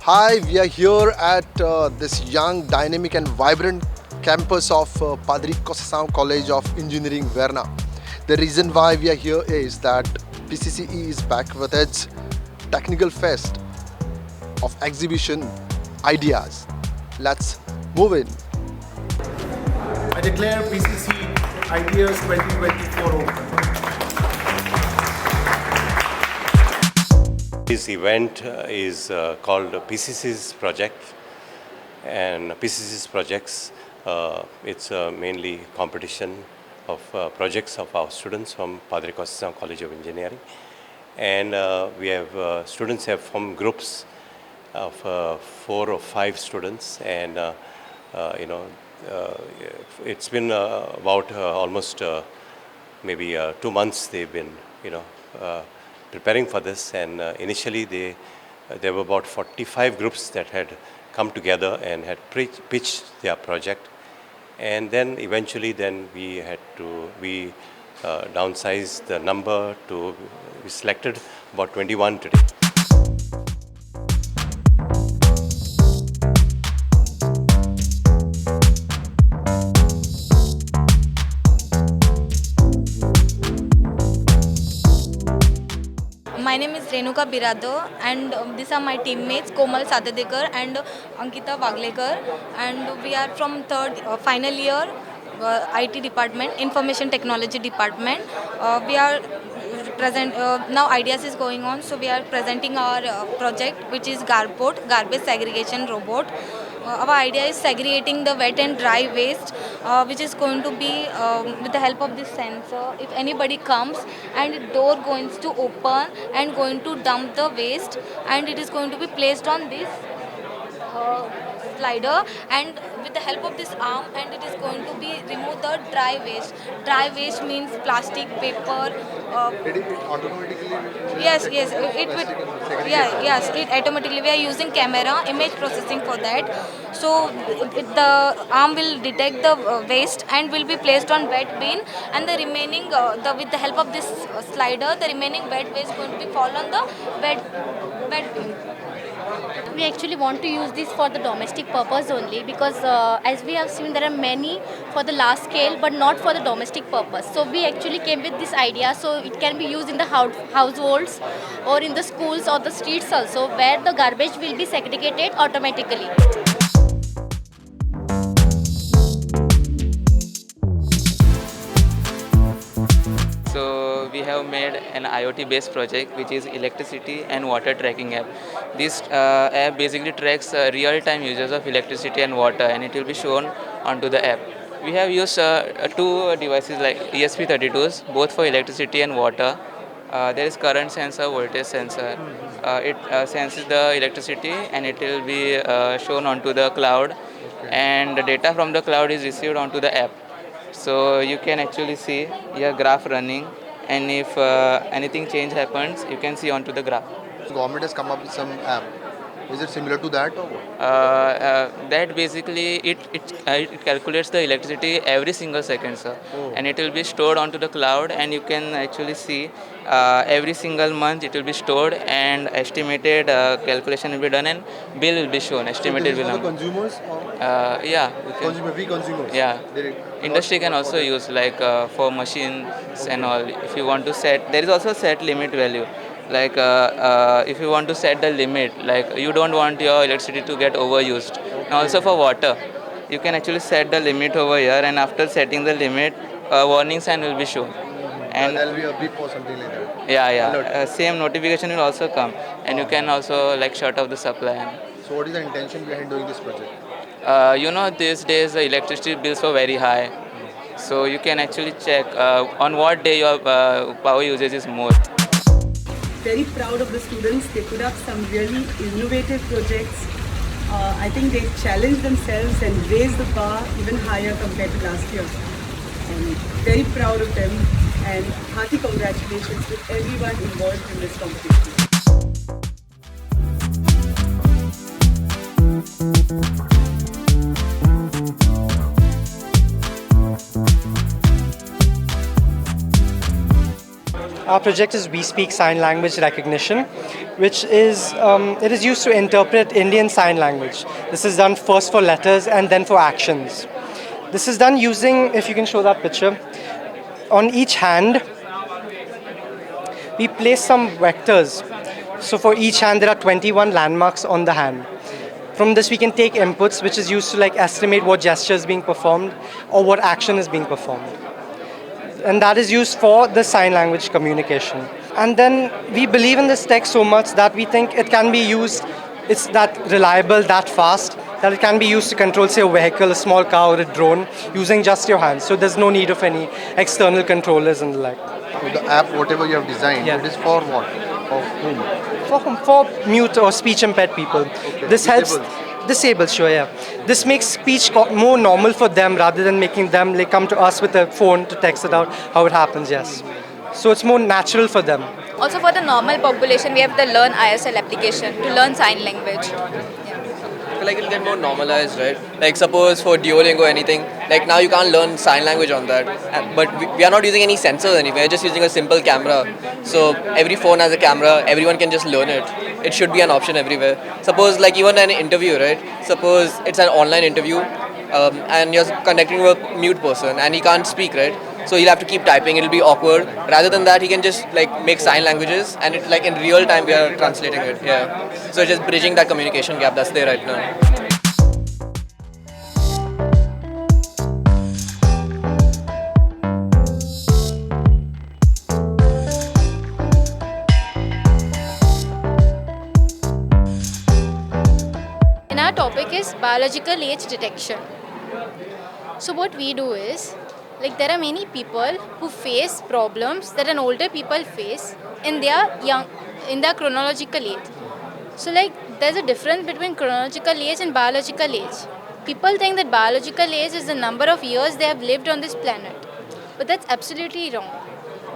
Hi, we are here at this young, dynamic, and vibrant campus of Padre Conceicao College of Engineering, Verna. The reason why we are here is that PCCE is back with its technical fest of exhibition ideas. Let's move in. I declare PCC Ideas 2024 open. This event is called PCC's project, and PCC's projects, it's mainly competition of projects of our students from Padre Conceicao College of Engineering, and we have students have formed groups of 4 or 5 students, and it's been about almost maybe 2 months they've been preparing for this, and initially there were about 45 groups that had come together and had pitched their project, and then eventually we downsized the number to, we selected about 21 today. My name is Renuka Birado, and these are my teammates Komal Sadadekar and Ankita Waglekar, and we are from final year IT department, information technology department. We are present now. Ideas is going on, so we are presenting our project, which is Garbot, garbage segregation robot. Our idea is segregating the wet and dry waste, which is going to be with the help of this sensor. If anybody comes and the door going to open and going to dump the waste, and it is going to be placed on this slider, and with the help of this arm, and it is going to be remove the dry waste. Dry waste means plastic, paper. Did it automatically? Yes, it will. Yeah, yes, it automatically. We are using camera image processing for that. So the arm will detect the waste and will be placed on wet bin, and the remaining with the help of this slider, the remaining wet waste going to be fall on the wet bin. We actually want to use this for the domestic purpose only, because as we have seen, there are many for the large scale but not for the domestic purpose. So we actually came with this idea, so it can be used in the households or in the schools or the streets also, where the garbage will be segregated automatically. So we have made an IoT-based project, which is electricity and water tracking app. This app basically tracks real-time usage of electricity and water, and it will be shown onto the app. We have used 2 devices like ESP32s, both for electricity and water. There is current sensor, voltage sensor. It senses the electricity, and it will be shown onto the cloud, and the data from the cloud is received onto the app. So you can actually see your graph running, and if anything change happens, you can see onto the graph. Government has come up with some app. Is it similar to that or what? That basically it calculates the electricity every single second, sir, and it will be stored onto the cloud, and you can actually see every single month it will be stored, and estimated calculation will be done, and bill will be shown. Estimated So this bill. is for the consumers or Yeah. You can, we consumers? yeah. They- Industry can also use, like for machines and all. If you want to set, there is also a set limit value. Like if you want to set the limit, like you don't want your electricity to get overused. And also for water, you can actually set the limit over here, and after setting the limit, a warning sign will be shown. And There'll be a beep or something like that. yeah, same notification will also come, and you can also like shut off the supply. So what is the intention behind doing this project? These days the electricity bills were very high, so you can actually check on what day your power usage is more. Very proud of the students. They put up some really innovative projects. I think they challenged themselves and raised the bar even higher compared to last year. And very proud of them, and hearty congratulations to everyone involved in this competition. Our project is We Speak Sign Language Recognition, which is it is used to interpret Indian Sign Language. This is done first for letters and then for actions. This is done using, if you can show that picture, on each hand, we place some vectors. So for each hand, there are 21 landmarks on the hand. From this, we can take inputs, which is used to like estimate what gesture is being performed or what action is being performed. And that is used for the sign language communication. And then we believe in this tech so much that we think it can be used, it's that reliable, that fast, that it can be used to control, say, a vehicle, a small car, or a drone, using just your hands. So there's no need of any external controllers and the like. The app, whatever you have designed, Yeah. it is for what? For whom? For mute or speech impaired people. Okay. This helps. Disabled. Disabled, sure, yeah. This makes speech more normal for them rather than making them like come to us with a phone to text it out how it happens, yes. So it's more natural for them. Also for the normal population, we have the Learn ISL application to learn sign language. I feel like it'll get more normalized, right? Like suppose for Duolingo or anything, like now you can't learn sign language on that. But we are not using any sensors anyway, we're just using a simple camera. So every phone has a camera, everyone can just learn it. It should be an option everywhere. Suppose like even an interview, right? Suppose it's an online interview and you're conducting with a mute person and he can't speak, right? So he'll have to keep typing, it'll be awkward. Rather than that, he can just like make sign languages and it like in real time we are translating it, yeah. So just bridging that communication gap that's there right now. And our topic is biological age detection. So what we do is, like there are many people who face problems that an older people face in their chronological age. So like there's a difference between chronological age and biological age. People think that biological age is the number of years they have lived on this planet. But that's absolutely wrong.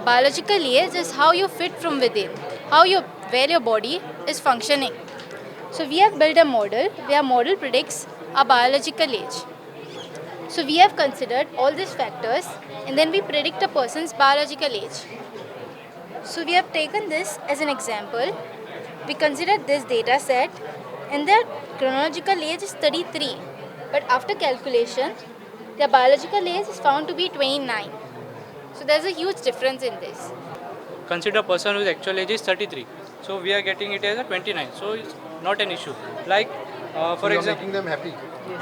Biological age is how you fit from within, where your body is functioning. So we have built a model where model predicts our biological age. So we have considered all these factors and then we predict a person's biological age. So we have taken this as an example. We considered this data set and their chronological age is 33. But after calculation, their biological age is found to be 29. So there's a huge difference in this. Consider a person whose actual age is 33. So we are getting it as a 29. So it's not an issue. Like, for You're example, making them happy.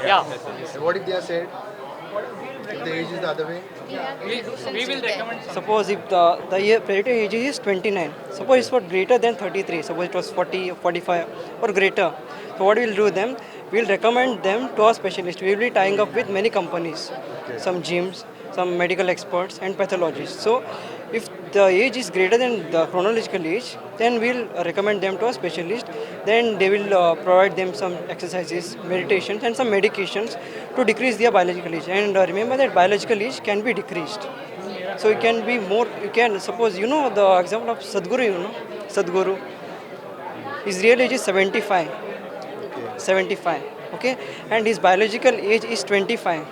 yeah, And what if they are sad? If the age is the other way? we will recommend some. Suppose if the year predicted age is 29, suppose it's for greater than 33, suppose it was 40, 45 or greater. So what we'll do then, we'll recommend them to our specialist. We will be tying up with many companies, some gyms, some medical experts and pathologists. So if the age is greater than the chronological age, then we'll recommend them to a specialist. Then they will provide them some exercises, meditations and some medications to decrease their biological age. And remember that biological age can be decreased. So it can be more, you can suppose, you know the example of Sadhguru, you know, Sadhguru. His real age is 75. 75, okay? And his biological age is 25.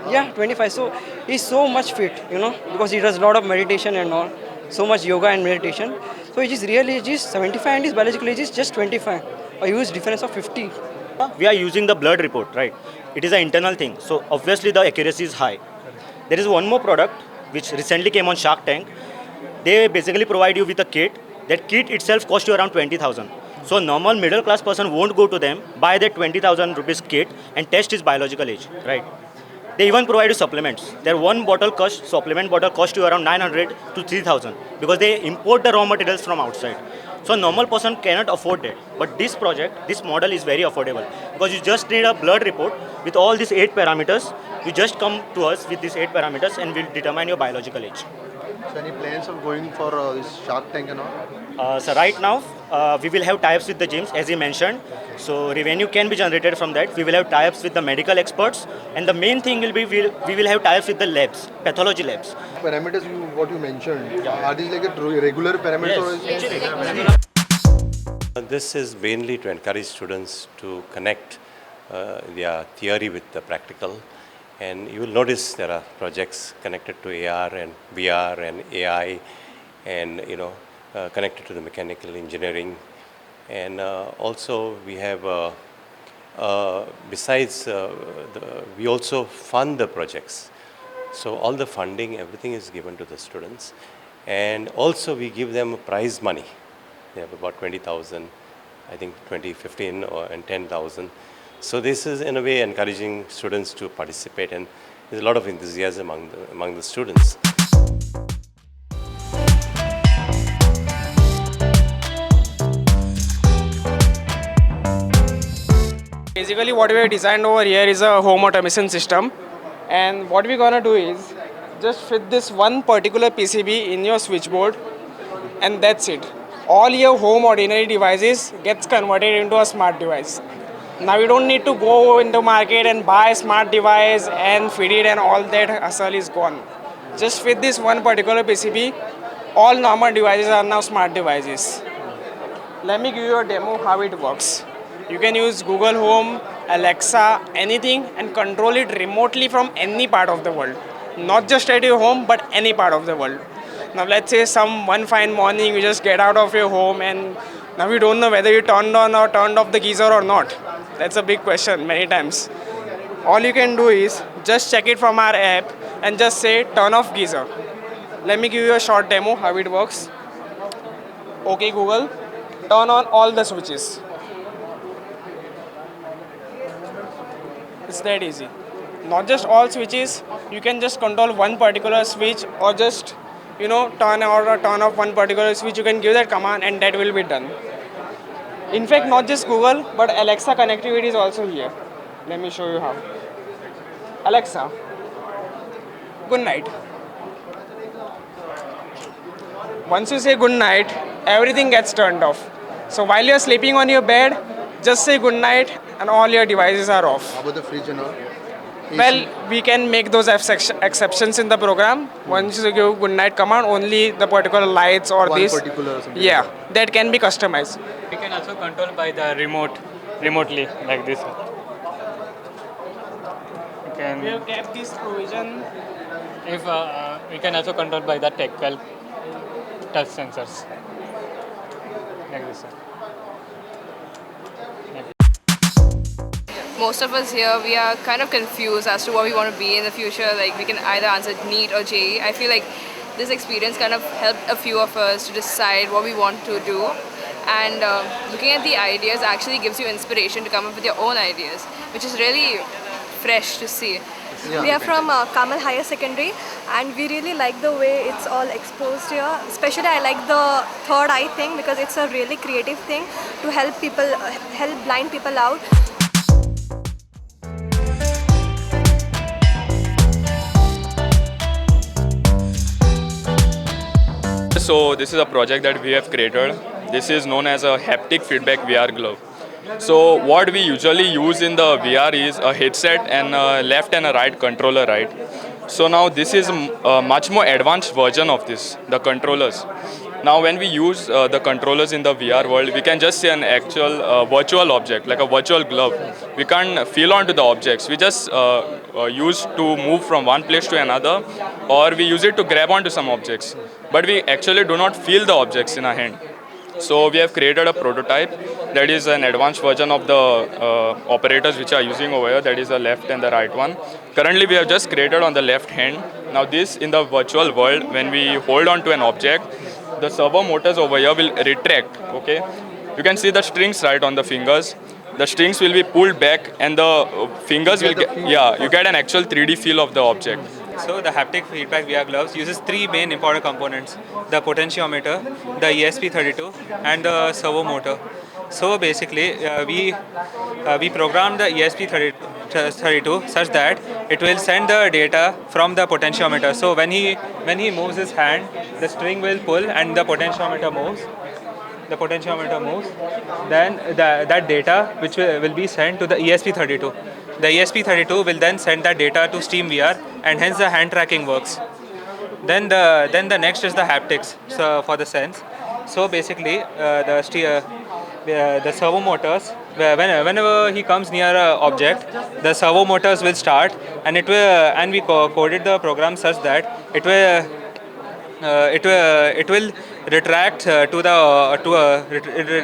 Yeah, 25. So he's so much fit, you know, because he does a lot of meditation and all, so much yoga and meditation. So his real age is 75 and his biological age is just 25. A huge difference of 50. We are using the blood report, right? It is an internal thing, so obviously the accuracy is high. There is one more product which recently came on Shark Tank. They basically provide you with a kit. That kit itself costs you around 20,000. So normal middle class person won't go to them, buy that 20,000 rupees kit and test his biological age, right? They even provide you supplements. Their supplement bottle costs you around 900 to 3,000 because they import the raw materials from outside. So a normal person cannot afford that. But this project, this model is very affordable because you just need a blood report with all these 8 parameters. You just come to us with these 8 parameters and we'll determine your biological age. So any plans of going for this Shark Tank and all? So right now, we will have tie-ups with the gyms, as you mentioned. So revenue can be generated from that. We will have tie-ups with the medical experts. And the main thing will be, we will have tie-ups with the labs, pathology labs. Parameters, what you mentioned, are these like a regular parameter? Yes. This is mainly to encourage students to connect their theory with the practical. And you will notice there are projects connected to AR and VR and AI and connected to the mechanical engineering. And also we have, besides, we also fund the projects. So all the funding, everything is given to the students. And also we give them prize money. They have about 20,000, I think 2015 and 10,000. So this is in a way encouraging students to participate, and there's a lot of enthusiasm among the students. Basically what we have designed over here is a home automation system, and what we're gonna do is just fit this one particular PCB in your switchboard, and that's it. All your home ordinary devices gets converted into a smart device. Now you don't need to go into market and buy a smart device and feed it, and all that hassle is gone. Just with this one particular PCB, all normal devices are now smart devices. Let me give you a demo how it works. You can use Google Home, Alexa, anything, and control it remotely from any part of the world. Not just at your home, but any part of the world. Now let's say one fine morning you just get out of your home and now you don't know whether you turned on or turned off the geyser or not. That's a big question many times. All you can do is just check it from our app and just say turn off geyser. Let me give you a short demo how it works. Okay Google, turn on all the switches. It's that easy. Not just all switches, you can just control one particular switch, or just turn on or turn off one particular switch. You can give that command and that will be done. In fact, not just Google, but Alexa connectivity is also here. Let me show you how. Alexa, good night. Once you say good night, everything gets turned off. So while you're sleeping on your bed, just say good night and all your devices are off. How about the fridge and all? Well, we can make those exceptions in the program. Once you give good night command, only the particular lights or One this. particular or something. Yeah, that can be customized. We can also control by the remotely, like this. We have kept this provision. If we can also control by the tactile touch sensors, like this. Most of us here, we are kind of confused as to what we want to be in the future. Like we can either answer NEET or JEE. I feel like this experience kind of helped a few of us to decide what we want to do. And looking at the ideas actually gives you inspiration to come up with your own ideas, which is really fresh to see. Yeah. We are from Kamal Higher Secondary, and we really like the way it's all exposed here. Especially I like the third eye thing because it's a really creative thing to help people, help blind people out. So this is a project that we have created. This is known as a haptic feedback VR glove. So what we usually use in the VR is a headset and a left and a right controller, right? So now this is a much more advanced version of this, the controllers. Now when we use the controllers in the VR world, we can just see an actual virtual object, like a virtual glove. We can't feel onto the objects. We just use to move from one place to another, or we use it to grab onto some objects. But we actually do not feel the objects in our hand. So we have created a prototype that is an advanced version of the operators which are using over here, that is the left and the right one. Currently we have just created on the left hand. Now this, in the virtual world, when we hold on to an object, the servo motors over here will retract, okay? You can see the strings right on the fingers. The strings will be pulled back and the fingers will get, you get an actual 3D feel of the object. So the haptic feedback VR gloves uses three main important components: the potentiometer, the ESP32, and the servo motor. So basically, we programmed the ESP32 such that it will send the data from the potentiometer. So when he moves his hand, the string will pull and the potentiometer moves. The potentiometer moves. Then that data which will be sent to the ESP32. The ESP32 will then send that data to SteamVR, and hence the hand tracking works. Then the next is the haptics, so for the sense. So basically, the servo motors, whenever he comes near an object, the servo motors will start, and we coded the program such that it will it will retract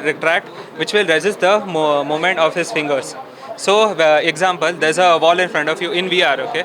retract, which will resist the movement of his fingers. So, example, there's a wall in front of you in VR, okay,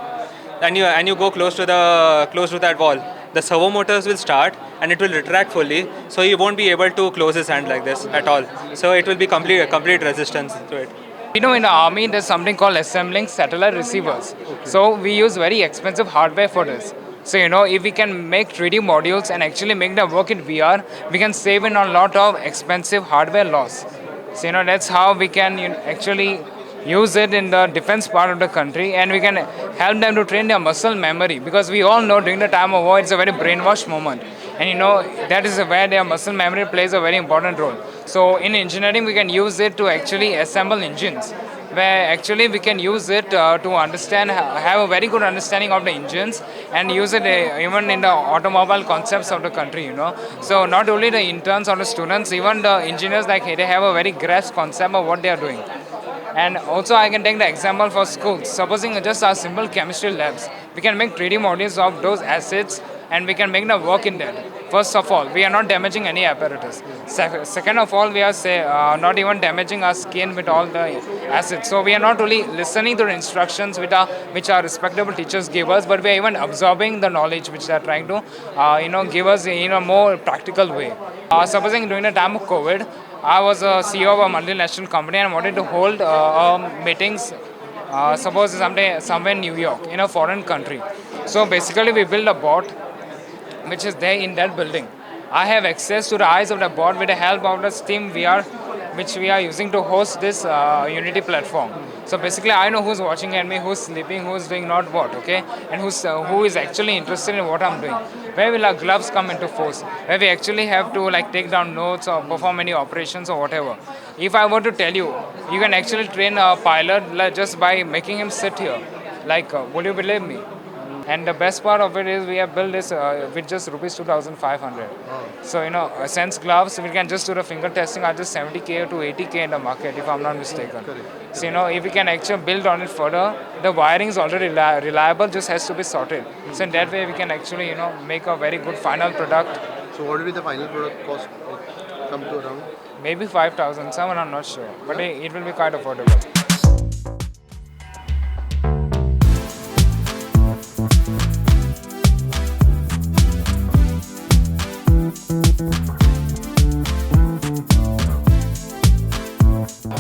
and you go close to that wall. The servo motors will start and it will retract fully, so he won't be able to close his hand like this at all. So it will be complete resistance to it. You know, in the army, there's something called assembling satellite receivers. So we use very expensive hardware for this. So, you know, if we can make 3D modules and actually make them work in VR, we can save in a lot of expensive hardware loss. So, you know, that's how we can actually use it in the defense part of the country, and we can help them to train their muscle memory, because we all know during the time of war it's a very brainwashed moment, and you know that is where their muscle memory plays a very important role. So in engineering we can use it to actually assemble engines, where actually we can use it to understand, have a very good understanding of the engines, and use it even in the automobile concepts of the country, you know. So not only the interns or the students, even the engineers, like they have a very grasp concept of what they are doing. And also I can take the example for schools. Supposing just our simple chemistry labs, we can make 3D models of those acids and we can make them work in that. First of all, we are not damaging any apparatus. Second of all, we are not even damaging our skin with all the acids. So we are not only listening to the instructions which our respectable teachers give us, but we are even absorbing the knowledge which they are trying to give us in a more practical way. Supposing during the time of COVID, I was a CEO of a multinational company and wanted to hold meetings, suppose somewhere in New York, in a foreign country. So basically we built a bot which is there in that building. I have access to the eyes of the bot with the help of the Steam VR, which we are using to host this Unity platform. So basically I know who's watching at me, who's sleeping, who's doing not what, okay, and who is actually interested in what I'm doing. Where will our gloves come into force? Where we actually have to like take down notes or perform any operations or whatever. If I were to tell you, you can actually train a pilot just by making him sit here. Like, would you believe me? And the best part of it is we have built this with just rupees 2,500. So, you know, Sense gloves, we can just do the finger testing at just 70k to 80k in the market, if I'm not mistaken. So, you know, if we can actually build on it further, the wiring is already reliable, just has to be sorted. So in that way, we can actually, you know, make a very good final product. So what will be the final product cost come to around? Maybe 5,000, someone I'm not sure, but it will be quite affordable.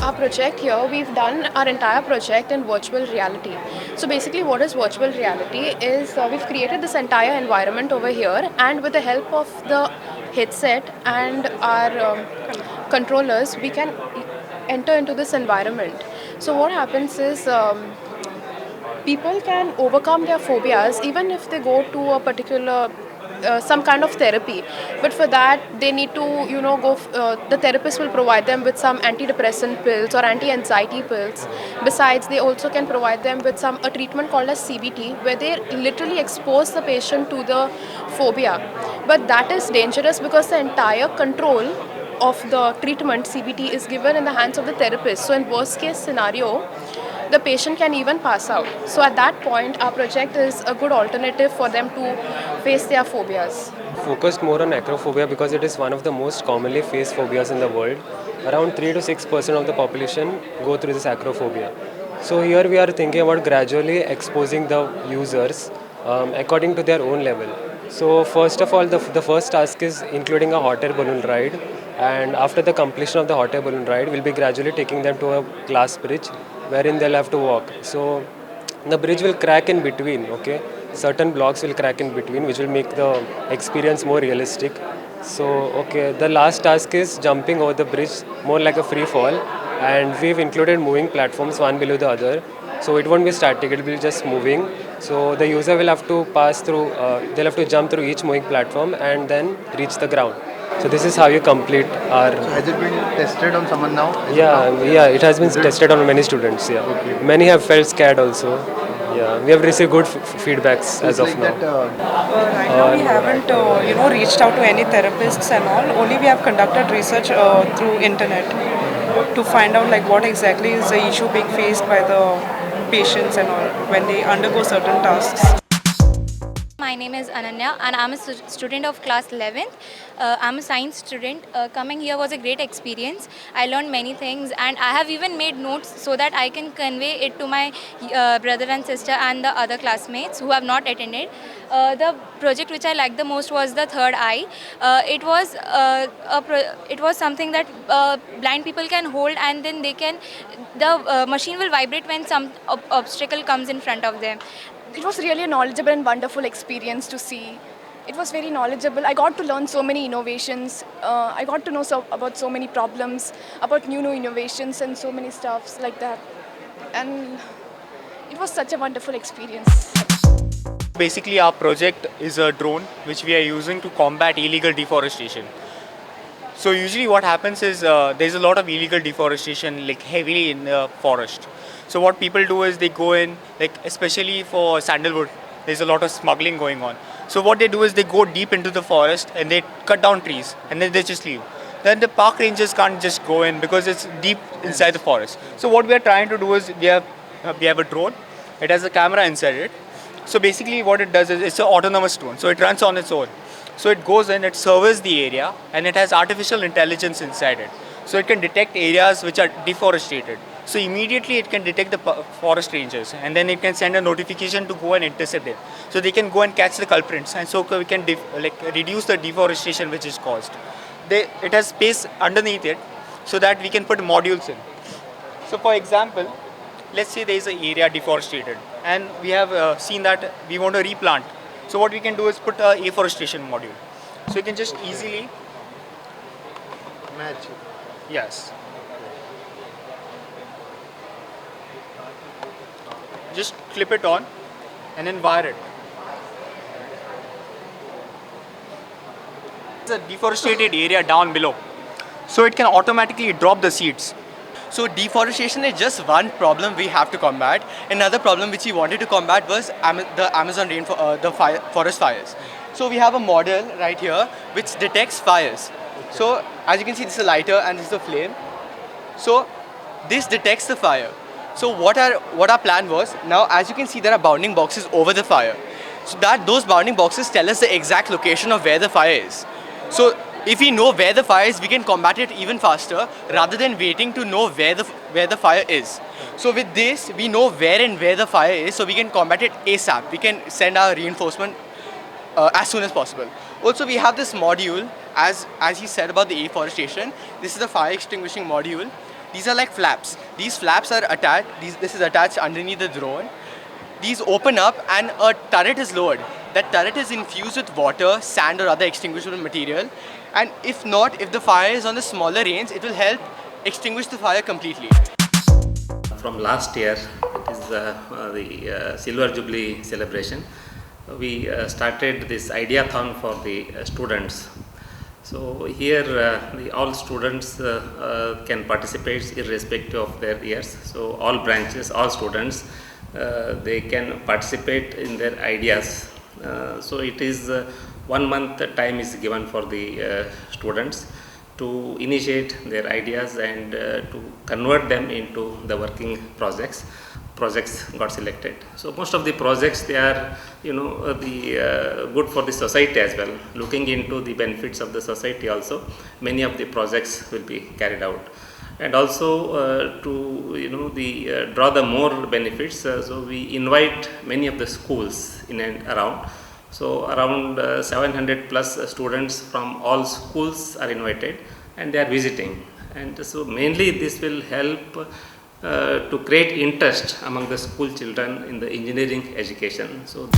Our project here, we've done our entire project in virtual reality. So basically what is virtual reality is we've created this entire environment over here, and with the help of the headset and our controllers, we can enter into this environment. So what happens is people can overcome their phobias even if they go to a particular some kind of therapy, but for that they need to the therapist will provide them with some antidepressant pills or anti-anxiety pills. Besides, they also can provide them with a treatment called as CBT, where they literally expose the patient to the phobia. But that is dangerous because the entire control of the treatment CBT is given in the hands of the therapist. So in worst case scenario, the patient can even pass out. So at that point, our project is a good alternative for them to face their phobias. Focused more on acrophobia because it is one of the most commonly faced phobias in the world. Around 3 to 6% of the population go through this acrophobia. So here we are thinking about gradually exposing the users according to their own level. So first of all, the first task is including a hot air balloon ride, and after the completion of the hot air balloon ride, we'll be gradually taking them to a glass bridge wherein they'll have to walk. So the bridge will crack in between, okay? Certain blocks will crack in between, which will make the experience more realistic. So, okay, the last task is jumping over the bridge, more like a free fall. And we've included moving platforms, one below the other. So it won't be static, it will be just moving. So the user will have to pass through, they'll have to jump through each moving platform and then reach the ground. So this is how you complete our... So has it been tested on someone now? Yeah, it has been tested on many students, yeah. Okay. Many have felt scared also. Yeah, we have received good feedbacks as of now. Right now we haven't, reached out to any therapists and all. Only we have conducted research through internet to find out like what exactly is the issue being faced by the patients and all when they undergo certain tasks. My my name is Ananya and I'm a student of class 11th. I'm a science student. Coming here was a great experience. I learned many things and I have even made notes so that I can convey it to my brother and sister and the other classmates who have not attended. The project which I liked the most was the third eye. It was something that blind people can hold, and then the machine will vibrate when some obstacle comes in front of them. It was really a knowledgeable and wonderful experience to see. It was very knowledgeable. I got to learn so many innovations. I got to know about so many problems, about new innovations and so many stuffs like that. And it was such a wonderful experience. Basically, our project is a drone which we are using to combat illegal deforestation. So usually what happens is there's a lot of illegal deforestation, like heavily in the forest. So what people do is they go in, like especially for sandalwood, there's a lot of smuggling going on. So what they do is they go deep into the forest and they cut down trees and then they just leave. Then the park rangers can't just go in because it's deep inside the forest. So what we are trying to do is we have a drone. It has a camera inside it. So basically what it does is it's an autonomous drone. So it runs on its own. So it goes in, it surveys the area and it has artificial intelligence inside it. So it can detect areas which are deforested. So immediately it can detect the forest rangers and then it can send a notification to go and intercept it. So they can go and catch the culprits and so we can reduce the deforestation which is caused. It has space underneath it so that we can put modules in. So for example, let's say there is an area deforested and we have seen that we want to replant. So what we can do is put a afforestation module. So you can just easily match it. Yes. Just clip it on and then wire it. It's a deforested area down below. So it can automatically drop the seeds. So deforestation is just one problem we have to combat. Another problem which we wanted to combat was the Amazon forest fires. So we have a model right here which detects fires. So as you can see, this is a lighter and this is a flame. So this detects the fire. So what our plan was, now as you can see there are bounding boxes over the fire. So those bounding boxes tell us the exact location of where the fire is. So if we know where the fire is, we can combat it even faster rather than waiting to know where the fire is. So with this, we know where the fire is, so we can combat it ASAP. We can send our reinforcement as soon as possible. Also, we have this module, as he said about the afforestation. This is the fire extinguishing module. These are like flaps. These flaps are attached. This is attached underneath the drone. These open up and a turret is lowered. That turret is infused with water, sand or other extinguishable material. And if the fire is on the smaller range, it will help extinguish the fire completely. From last year, it is the Silver Jubilee celebration. We started this ideathon for the students. So here all students can participate irrespective of their years. So all branches, all students, they can participate in their ideas. So it is 1 month time is given for the students to initiate their ideas and to convert them into the working projects. Projects got selected. So most of the projects, they are good for the society as well. Looking into the benefits of the society also, many of the projects will be carried out. And also to draw the more benefits, so we invite many of the schools in and around. So around 700 plus students from all schools are invited and they are visiting. And so mainly this will help to create interest among the school children in the engineering education. So